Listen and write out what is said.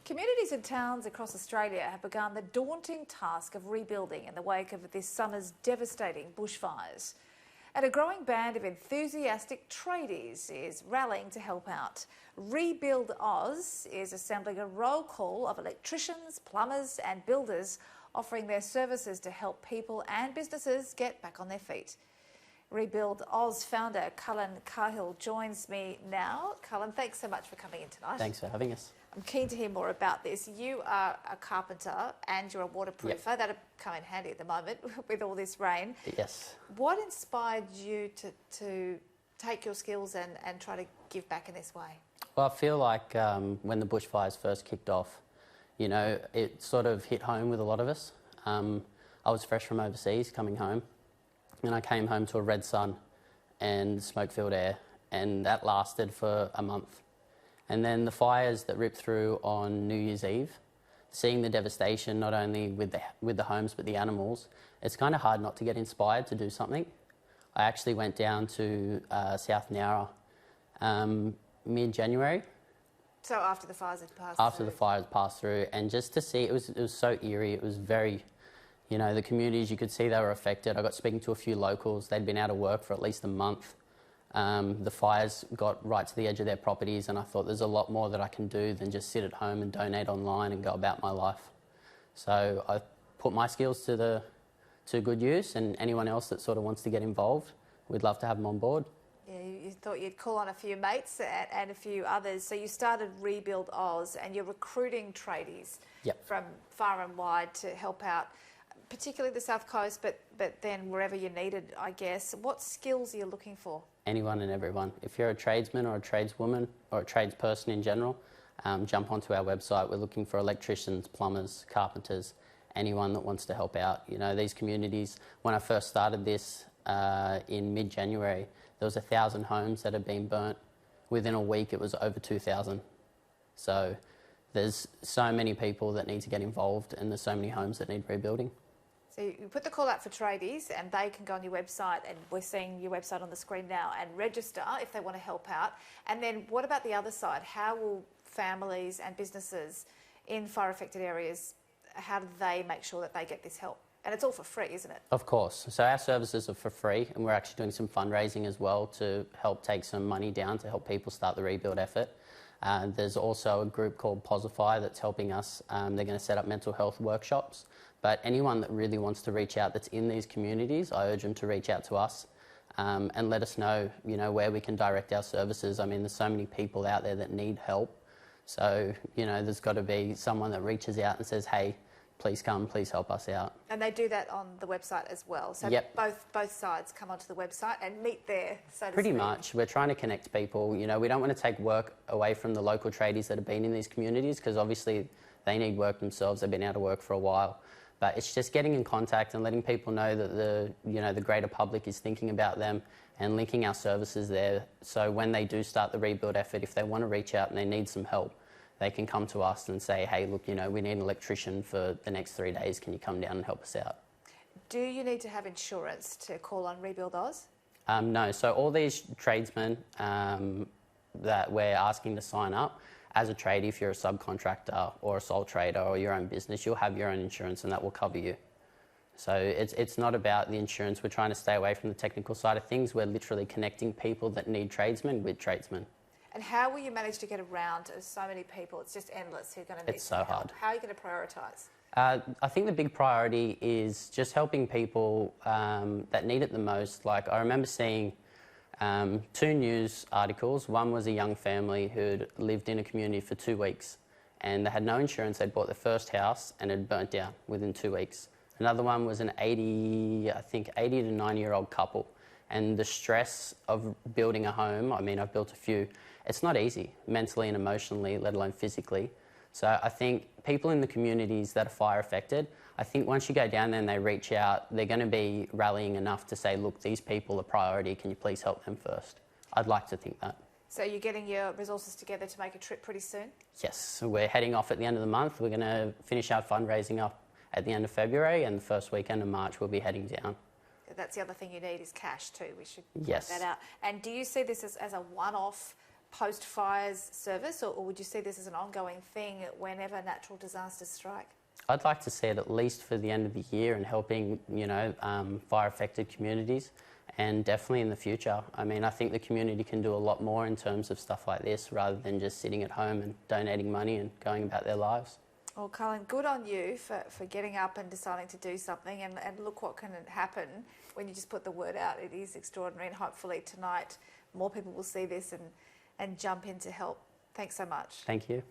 Communities and towns across Australia have begun the daunting task of rebuilding in the wake of this summer's devastating bushfires. And a growing band of enthusiastic tradies is rallying to help out. Rebuild Oz is assembling a roll call of electricians, plumbers and builders offering their services to help people and businesses get back on their feet. Rebuild Oz founder Culhain Cahill joins me now. Culhain, thanks so much for coming in tonight. Thanks for having us. I'm keen to hear more about this. You are a carpenter and you're a waterproofer. Yep. That'll come in handy at the moment with all this rain. Yes. What inspired you to take your skills and try to give back in this way? Well, I feel like when the bushfires first kicked off, you know, it sort of hit home with a lot of us. I was fresh from overseas coming home, and I came home to a red sun and smoke-filled air, and that lasted for a month. And then the fires that ripped through on New Year's Eve, seeing the devastation not only with the homes but the animals, it's kind of hard not to get inspired to do something. I actually went down to South Nowra mid-January. So after the fires had passed After through. the fires passed through, and just to see, it was so eerie. It was very, you know, the communities, you could see they were affected. I got speaking to a few locals. They'd been out of work for at least a month. The fires got right to the edge of their properties, and I thought there's a lot more that I can do than just sit at home and donate online and go about my life. So I put my skills to good use, and anyone else that sort of wants to get involved, we'd love to have them on board. Yeah, you thought you'd call on a few mates and a few others. So you started Rebuild Oz and you're recruiting tradies from far and wide to help out, particularly the South Coast, but then wherever you're needed, I guess. What skills are you looking for? Anyone and everyone. If you're a tradesman or a tradeswoman or a tradesperson in general, jump onto our website. We're looking for electricians, plumbers, carpenters, anyone that wants to help out. You know, these communities, when I first started this in mid-January, there was 1,000 homes that had been burnt. Within a week, it was over 2,000. So there's so many people that need to get involved, and there's so many homes that need rebuilding. So you put the call out for tradies and they can go on your website, and we're seeing your website on the screen now, and register if they want to help out. And then what about the other side? How will families and businesses in fire-affected areas, how do they make sure that they get this help? And it's all for free, isn't it? Of course. So our services are for free, and we're actually doing some fundraising as well to help take some money down to help people start the rebuild effort. There's also a group called Bushfire that's helping us. They're going to set up mental health workshops. But anyone that really wants to reach out that's in these communities, I urge them to reach out to us and let us know, you know, where we can direct our services. I mean, there's so many people out there that need help. So, you know, there's got to be someone that reaches out and says, hey, please come, please help us out. And they do that on the website as well. So both sides come onto the website and meet there, so to Pretty speak. much. We're trying to connect people. You know, we don't want to take work away from the local tradies that have been in these communities, because obviously they need work themselves. They've been out of work for a while. But it's just getting in contact and letting people know that the greater public is thinking about them, and linking our services there. So when they do start the rebuild effort, if they want to reach out and they need some help, they can come to us and say, hey, look, you know, we need an electrician for the next 3 days. Can you come down and help us out? Do you need to have insurance to call on Rebuild Oz? No. So all these tradesmen that we're asking to sign up, as a tradie, if you're a subcontractor or a sole trader or your own business, you'll have your own insurance and that will cover you. So it's not about the insurance. We're trying to stay away from the technical side of things. We're literally connecting people that need tradesmen with tradesmen. And how will you manage to get around so many people? It's just endless who are going to need It's so hard. How are you going to prioritise? I think the big priority is just helping people that need it the most. Like, I remember seeing 2 news articles. One was a young family who'd lived in a community for 2 weeks and they had no insurance. They'd bought their first house and it burnt down within 2 weeks. Another one was an 80 to 90-year-old couple, and the stress of building a home, I mean, I've built a few, it's not easy mentally and emotionally, let alone physically. So I think people in the communities that are fire affected, I think once you go down there and they reach out, they're going to be rallying enough to say, look, these people are priority, can you please help them first? I'd like to think that. So you're getting your resources together to make a trip pretty soon? Yes, so we're heading off at the end of the month. We're going to finish our fundraising up at the end of February, and the first weekend of March we'll be heading down. That's the other thing you need is cash too. We should Yes. point that out. And do you see this as a one-off post-fires service, or would you see this as an ongoing thing whenever natural disasters strike? I'd like to see it at least for the end of the year and helping, fire-affected communities, and definitely in the future. I mean, I think the community can do a lot more in terms of stuff like this rather than just sitting at home and donating money and going about their lives. Well, Culhain, good on you for getting up and deciding to do something, and look what can happen when you just put the word out. It is extraordinary, and hopefully tonight more people will see this and jump in to help. Thanks so much. Thank you.